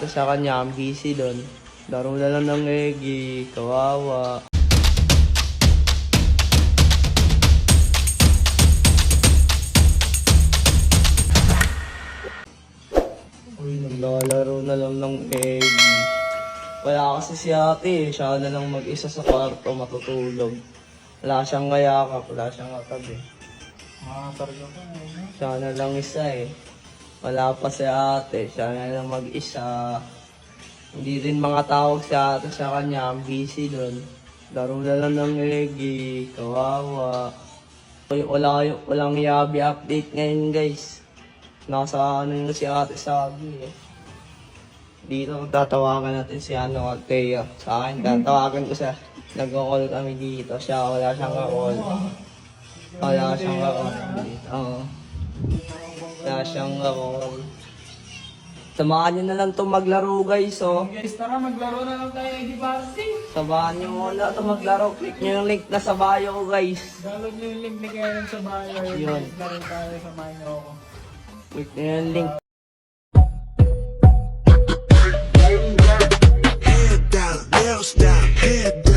ate sa kanya, ang busy doon. Laro na lang ng Egi, kawawa. Naglalaro na lang ng Egi. Wala kasi si ate, siya na lang mag-isa sa kwarto matutulog. Wala siyang kayakap, wala siyang katabi. Makakarga ko. Siya na lang isa eh. Wala pa si ate, siya na lang mag-isa. Hindi rin mga tawag si ate sa kanya, ang busy doon. Laro na lang ng Egi, kawawa. Walang yabi update ngayon guys. Nasa ano yung si ate sabi eh. Dito tatawagan natin si Thea. Sa akin, tatawagan ko siya. Nag-call kami dito. Siya, wala siyang ka-call. Wala siyang ka-call. Oo. Wala siyang ka-call. Samahan niyo na lang ito maglaro guys, oh. Guys, tara maglaro na lang tayo Egi Party. Samahan niyo muna ito maglaro. Click niyo yung link na sa bio ko guys. Download nyo yung link ni Karen sa bio. Yun. Na rin tayo sa Mino ko. Click niyo yung link. Head down, nails down, head down.